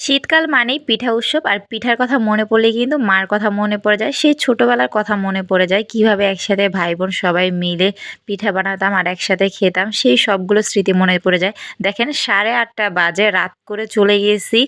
শীতকাল মানেই পিঠা উৎসব আর পিঠার কথা মনে পড়লে কিন্তু মার কথা মনে পড়ে যায়। সেই ছোটবেলার কথা মনে পড়ে যায় কিভাবে একসাথে ভাই বোন সবাই মিলে পিঠা বানাতাম আর একসাথে খেতাম, সেই সবগুলো স্মৃতি মনে পড়ে যায়। দেখেন 8:30 বাজে, রাত করে চলে গিয়েছি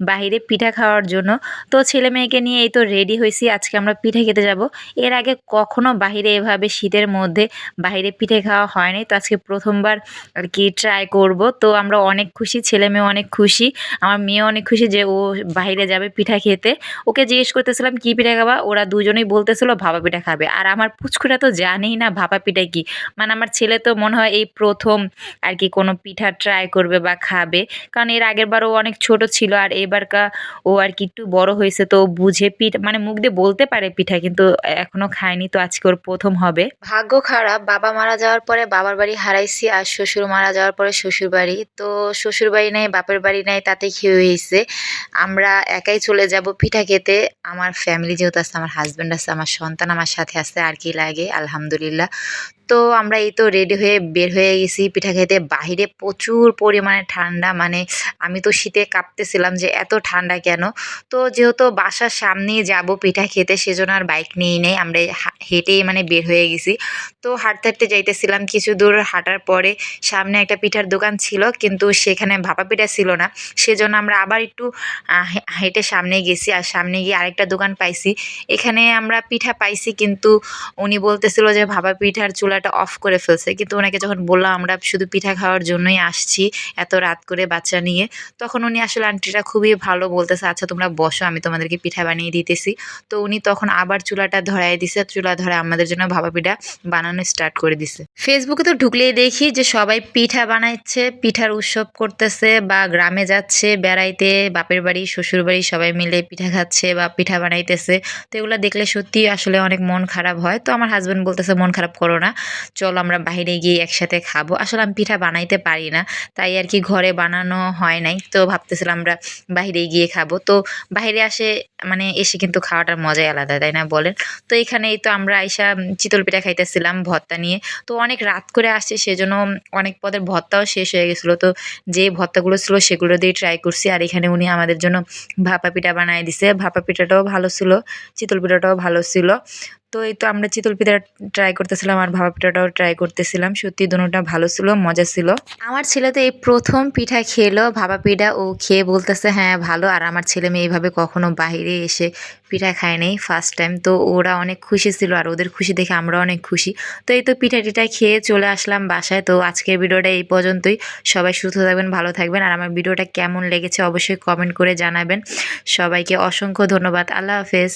বাহিরে পিঠা খাওয়ার জন্য। তো ছেলে মেয়েকে নিয়ে এই তো রেডি হয়েছি, আজকে আমরা পিঠা খেতে যাব। এর আগে কখনো বাহিরে এভাবে শীতের মধ্যে বাহিরে পিঠে খাওয়া হয়নি, তো আজকে প্রথমবার আর কি ট্রাই করব। তো আমরা অনেক খুশি, ছেলে মেয়ে অনেক খুশি, আমার মেয়ে অনেক খুশি যে ও বাইরে যাবে পিঠা খেতে। ওকে জিজ্ঞেস করতেছিলাম কি পিঠা খাবা, ওরা দুজনেই বলতেছিল ভাপা পিঠা খাবে। আর আমার পুচকুটা তো জানেই না ভাপা পিঠা কি। মানে আমার ছেলে তো মনে হয় এই প্রথম আর কি কোনো পিঠা ট্রাই করবে বা খাবে, কারণ এর আগের বার ও অনেক ছোট ছিল আর এবারকা ও আর কি একটু বড় হয়েছে, তো ও বুঝে মানে মুখ দিয়ে বলতে পারে পিঠা, কিন্তু এখনো খায়নি, তো আজকে ওর প্রথম হবে। ভাগ্য খারাপ, বাবা মারা যাওয়ার পরে বাবার বাড়ি হারাইছি আর শ্বশুর মারা যাওয়ার পরে শ্বশুর বাড়ি। তো শ্বশুর বাড়ি নাই, বাপের বাড়ি নাই, তাতে কি হয়েছে, আমরা একাই চলে যাব পিঠা খেতে। আমার ফ্যামিলি যেহেতু আছে, আমার হাজব্যান্ড আছে, আমার সন্তান আমার সাথে আছে, আর কি লাগে আলহামদুলিল্লাহ। তো আমরা এই তো রেডি হয়ে বের হয়ে গেছি পিঠা খেতে। বাহিরে প্রচুর পরিমাণে ঠান্ডা, মানে আমি তো শীতে কাঁপতেছিলাম যে এত ঠান্ডা কেন। তো যেহেতু বাসার সামনেই যাব পিঠা খেতে, সেজন্য আর বাইক নিয়েই নেই, আমরা হেঁটেই মানে বের হয়ে গেছি। তো হাঁটতে হাঁটতে যাইতেছিলাম, কিছু দূর হাঁটার পরে সামনে একটা পিঠার দোকান ছিল, কিন্তু সেখানে ভাপা পিঠা ছিল না। সেজন্য আমরা আবার একটু হেঁটে সামনে গেছি, আর সামনে গিয়ে আরেকটা দোকান পাইছি। এখানে আমরা পিঠা পাইছি, কিন্তু উনি বলতেছিল যে ভাপা পিঠার চুলাটা অফ করে ফেলছে। কিন্তু ওনাকে যখন বললাম আমরা শুধু পিঠা খাওয়ার জন্যই আসছি এত রাত করে বাচ্চা নিয়ে, তখন উনি আসলে আন্টিটা খুবই ভালো বলতেছে, আচ্ছা তোমরা বসো, আমি তোমাদেরকে পিঠা বানিয়ে দিতেছি। তো উনি তখন আবার চুলাটা ধরায় দিছে, চুলা ধরে আমাদের জন্য ভাপা পিঠা বানানো স্টার্ট করে দিছে। ফেসবুকে তো ঢুকলেই দেখি যে সবাই পিঠা বানাচ্ছে, পিঠার উৎসব করতেছে বা গ্রামে যাচ্ছে বেড়াইতে, বাপের বাড়ি শ্বশুর বাড়ি সবাই মিলে পিঠা খাচ্ছে বা পিঠা বানাইতেছে। তো এগুলো দেখলে সত্যি আসলে অনেক মন খারাপ হয়। তো আমার হাজব্যান্ড বলতেছে মন খারাপ করো না, চলো আমরা বাইরে গিয়ে একসাথে খাবো। আসলে আমি পিঠা বানাইতে পারি না, তাই আর কি ঘরে বানানো হয় নাই। তো ভাবতেছিলাম আমরা বাইরে গিয়ে খাবো। তো বাইরে মানে এসে কিন্তু খাওয়াটার মজাই আলাদা, তাই না বলেন? তো এখানেই তো আমরা আইসা চিতল পিঠা খাইতেছিলাম ভর্তা নিয়ে। তো অনেক রাত করে আসছি, সেজন্য অনেক পদের ভর্তাও শেষ হয়ে গেছিলো। তো যে ভর্তাগুলো ছিল সেগুলো দিয়ে ট্রাই করছি। আর এখানে উনি আমাদের জন্য ভাপা পিঠা বানায় দিছে। ভাপা পিঠাটাও ভালো ছিল, চিতল পিঠাটাও ভালো ছিল। তো এই তো আমরা চিতল পিঠা ট্রাই করতেছিলাম আর ভাপা পিঠাটাও ট্রাই করতেছিলাম। সত্যি দুটোটা ভালো ছিল, মজা ছিল। আমার ছেলে তো এই প্রথম পিঠা খেলো ভাপা পিঠা, ও খেয়ে বলতেছে হ্যাঁ ভালো। আর আমার ছেলে মেয়ে এইভাবে কখনো বাইরে এসে পিঠা খায় নাই, ফার্স্ট টাইম। তো ওরা অনেক খুশি ছিল আর ওদের খুশি দেখে আমরা অনেক খুশি। তো এই তো পিঠা টিঠা খেয়ে চলে আসলাম বাসায়। তো আজকের ভিডিওটা এই পর্যন্তই। সবাই সুস্থ থাকবেন, ভালো থাকবেন, আর আমার ভিডিওটা কেমন লেগেছে অবশ্যই কমেন্ট করে জানাবেন। সবাইকে অসংখ্য ধন্যবাদ। আল্লাহ হাফেজ।